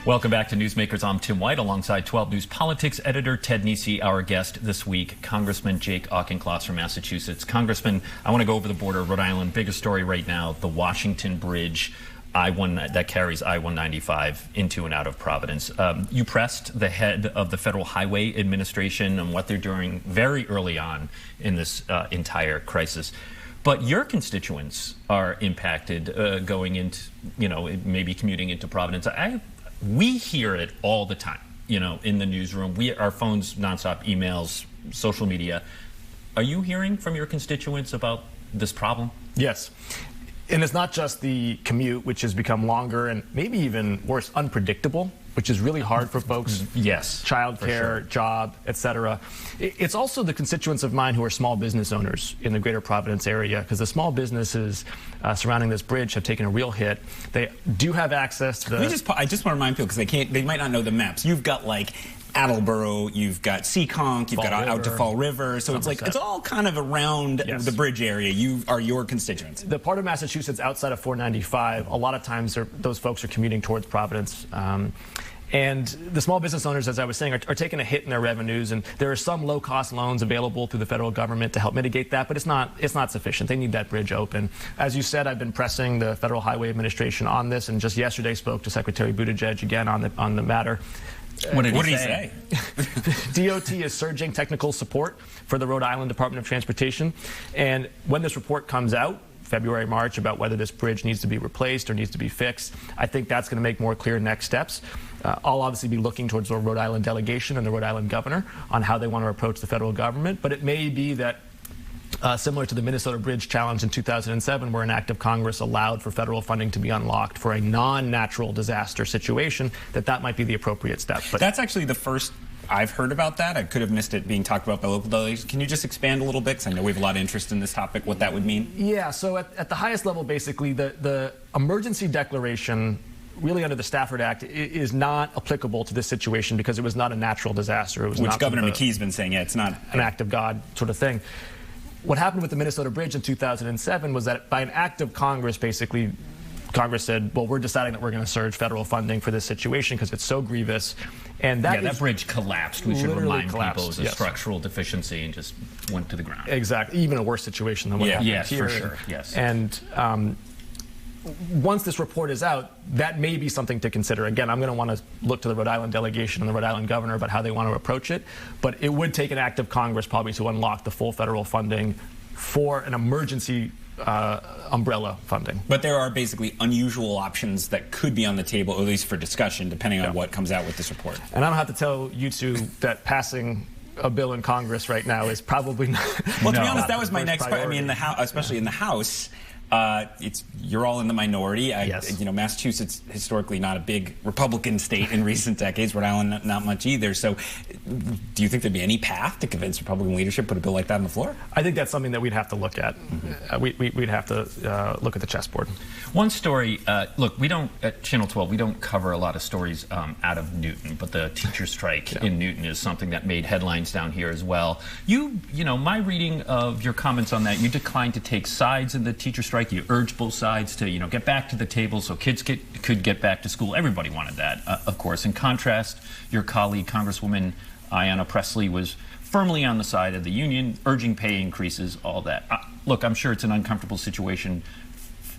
Welcome back to Newsmakers. I'm Tim White alongside 12 News Politics editor Ted Nesi. Our guest this week, Congressman Jake Auchincloss from Massachusetts. Congressman, I want to go over the border of Rhode Island. Biggest story right now, the Washington Bridge that carries I-195 into and out of Providence. You pressed the head of the Federal Highway Administration on what they're doing very early on in this entire crisis. But your constituents are impacted going into, maybe commuting into Providence. We hear it all the time, in the newsroom. Our phones nonstop, emails, social media. Are you hearing from your constituents about this problem? Yes. And it's not just the commute, which has become longer and maybe even worse, unpredictable, which is really hard for folks. Yes. Childcare, sure. Job, etc. It's also the constituents of mine who are small business owners in the greater Providence area, because the small businesses surrounding this bridge have taken a real hit. They do have access to the... I just want to remind people, because they might not know the maps. You've got like Attleboro, you've got Seekonk, you've got out to Fall River, so it's like it's all kind of around the bridge area. You are your constituents. The part of Massachusetts outside of 495, a lot of times those folks are commuting towards Providence. And the small business owners, as I was saying, are taking a hit in their revenues, and there are some low-cost loans available through the federal government to help mitigate that, but it's not sufficient. They need that bridge open. As you said, I've been pressing the Federal Highway Administration on this, and just yesterday spoke to Secretary Buttigieg again on the matter. What did he say? DOT is surging technical support for the Rhode Island Department of Transportation, and when this report comes out, February, March, about whether this bridge needs to be replaced or needs to be fixed, I think that's going to make more clear next steps. I'll obviously be looking towards the Rhode Island delegation and the Rhode Island governor on how they want to approach the federal government, but it may be that similar to the Minnesota Bridge Challenge in 2007, where an act of Congress allowed for federal funding to be unlocked for a non-natural disaster situation, that might be the appropriate step. But that's actually the first I've heard about that. I could have missed it being talked about by local delegates. Can you just expand a little bit? Because I know we have a lot of interest in this topic, what that would mean. Yeah, so at the highest level, basically, the emergency declaration, really under the Stafford Act, is not applicable to this situation because it was not a natural disaster. It was Which not Governor McKee's been saying, it's not an act of God sort of thing. What happened with the Minnesota Bridge in 2007 was that by an act of Congress, basically, Congress said, well, we're deciding that we're going to surge federal funding for this situation because it's so grievous. And that bridge collapsed. We should remind people it was a yes. structural deficiency and just went to the ground. Exactly. Even a worse situation than what happened yes, here. For sure. Yes. And once this report is out, that may be something to consider. Again, I'm going to want to look to the Rhode Island delegation and the Rhode Island governor about how they want to approach it. But it would take an act of Congress probably to unlock the full federal funding for an emergency umbrella funding. But there are basically unusual options that could be on the table, at least for discussion, depending on what comes out with this report. And I don't have to tell you two that passing a bill in Congress right now is probably not. Well, to be honest, that was my next question. I mean, especially in the House, you're all in the minority. Yes. Massachusetts historically not a big Republican state in recent decades. Rhode Island not much either. So, do you think there'd be any path to convince Republican leadership to put a bill like that on the floor? I think that's something that we'd have to look at. We'd have to look at the chessboard. One story. Look, we don't at Channel 12. We don't cover a lot of stories out of Newton, but the teacher strike in Newton is something that made headlines down here as well. My reading of your comments on that, you declined to take sides in the teacher strike. You urged both sides to, get back to the table so kids could get back to school. Everybody wanted that, of course. In contrast, your colleague, Congresswoman Ayanna Pressley, was firmly on the side of the union, urging pay increases, all that. Look, I'm sure it's an uncomfortable situation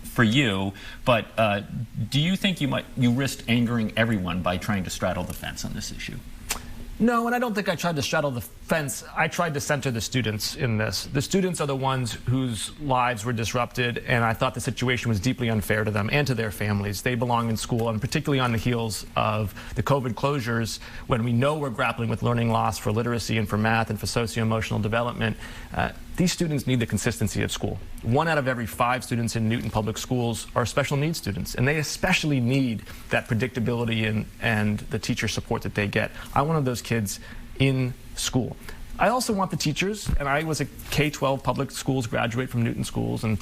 for you, but do you think you risked angering everyone by trying to straddle the fence on this issue? No, and I don't think I tried to straddle the fence. I tried to center the students in this. The students are the ones whose lives were disrupted, and I thought the situation was deeply unfair to them and to their families. They belong in school, and particularly on the heels of the COVID closures, when we know we're grappling with learning loss for literacy and for math and for socio-emotional development. These students need the consistency of school. 1 out of every 5 students in Newton Public Schools are special needs students, and they especially need that predictability and the teacher support that they get. I wanted those kids in school. I also want the teachers, and I was a K-12 public schools graduate from Newton schools, and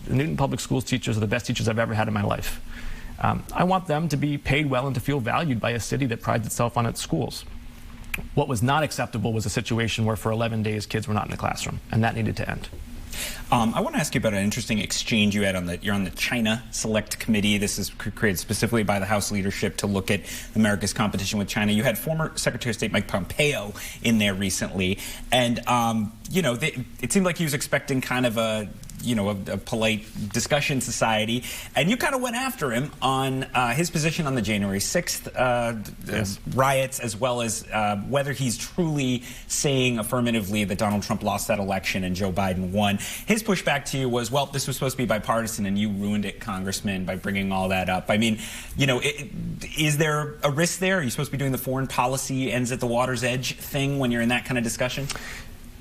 the Newton Public Schools teachers are the best teachers I've ever had in my life. I want them to be paid well and to feel valued by a city that prides itself on its schools. What was not acceptable was a situation where for 11 days kids were not in the classroom, and that needed to end. I want to ask you about an interesting exchange you had you're on the China Select Committee. This is created specifically by the House leadership to look at America's competition with China. You had former Secretary of State Mike Pompeo in there recently, and it seemed like he was expecting kind of a polite discussion society, and you kind of went after him on his position on the January 6th riots, as well as whether he's truly saying affirmatively that Donald Trump lost that election and Joe Biden won. His pushback to you was, well, this was supposed to be bipartisan, and you ruined it, Congressman, by bringing all that up. I mean, is there a risk there? Are you supposed to be doing the foreign policy ends at the water's edge thing when you're in that kind of discussion?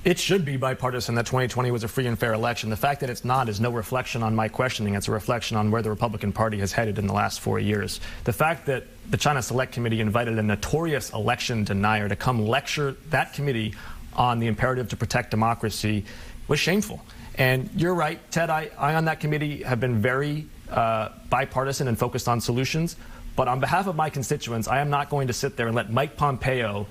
It should be bipartisan that 2020 was a free and fair election. The fact that it's not is no reflection on my questioning. It's a reflection on where the Republican Party has headed in the last 4 years. The fact that the China Select Committee invited a notorious election denier to come lecture that committee on the imperative to protect democracy was shameful. And you're right, Ted, I on that committee have been very bipartisan and focused on solutions. But on behalf of my constituents, I am not going to sit there and let Mike Pompeo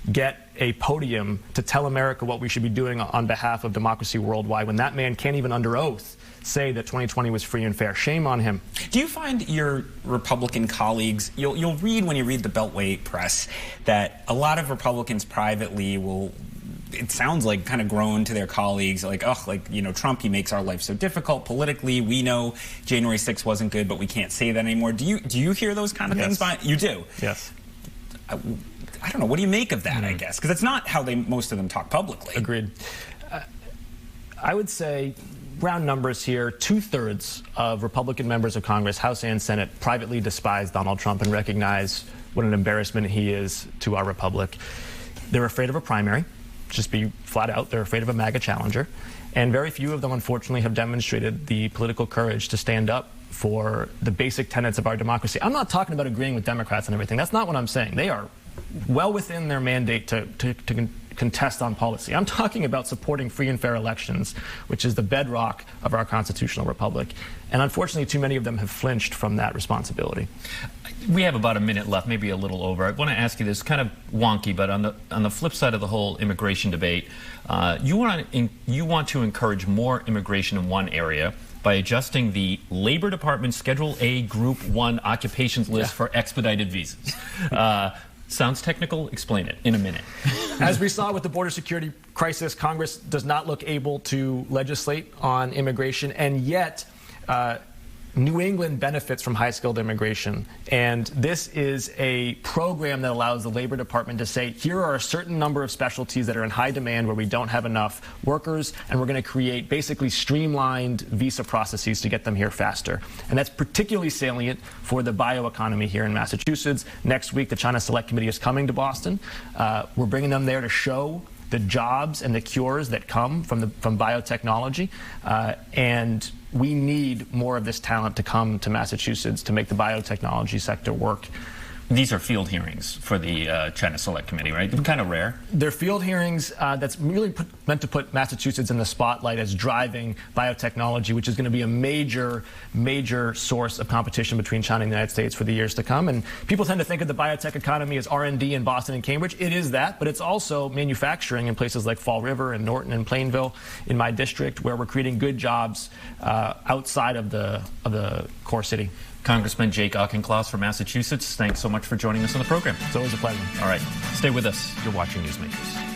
get a podium to tell America what we should be doing on behalf of democracy worldwide when that man can't even under oath say that 2020 was free and fair. Shame on him. Do you find your Republican colleagues, you'll read when you read the Beltway press, that a lot of Republicans privately will, it sounds like, kind of groan to their colleagues, like, Trump, he makes our life so difficult politically. We know January 6th wasn't good, but we can't say that anymore. Do you hear those kind of things? You do? Yes. I don't know. What do you make of that, I guess? Because it's not how most of them talk publicly. Agreed. I would say, round numbers here, 2/3 of Republican members of Congress, House and Senate, privately despise Donald Trump and recognize what an embarrassment he is to our republic. They're afraid of a primary. Just be flat out. They're afraid of a MAGA challenger. And very few of them, unfortunately, have demonstrated the political courage to stand up for the basic tenets of our democracy. I'm not talking about agreeing with Democrats and everything. That's not what I'm saying. They are well within their mandate to contest on policy. I'm talking about supporting free and fair elections, which is the bedrock of our constitutional republic. And unfortunately, too many of them have flinched from that responsibility. We have about a minute left, maybe a little over. I want to ask you this, kind of wonky, but on the flip side of the whole immigration debate, you want to encourage more immigration in one area by adjusting the Labor Department Schedule A Group 1 occupations list for expedited visas. Sounds technical? Explain it in a minute. As we saw with the border security crisis, Congress does not look able to legislate on immigration, and yet New England benefits from high-skilled immigration, and this is a program that allows the Labor Department to say, here are a certain number of specialties that are in high demand where we don't have enough workers, and we're going to create basically streamlined visa processes to get them here faster. And that's particularly salient for the bioeconomy here in Massachusetts. Next week, the China Select Committee is coming to Boston. We're bringing them there to show the jobs and the cures that come from biotechnology, and we need more of this talent to come to Massachusetts to make the biotechnology sector work. These are field hearings for the China Select Committee, right? Kind of rare. They're field hearings that's really meant to put Massachusetts in the spotlight as driving biotechnology, which is going to be a major, major source of competition between China and the United States for the years to come. And people tend to think of the biotech economy as R&D in Boston and Cambridge. It is that, but it's also manufacturing in places like Fall River and Norton and Plainville in my district, where we're creating good jobs outside of the core city. Congressman Jake Auchincloss from Massachusetts, thanks so much for joining us on the program. It's always a pleasure. All right, stay with us. You're watching Newsmakers.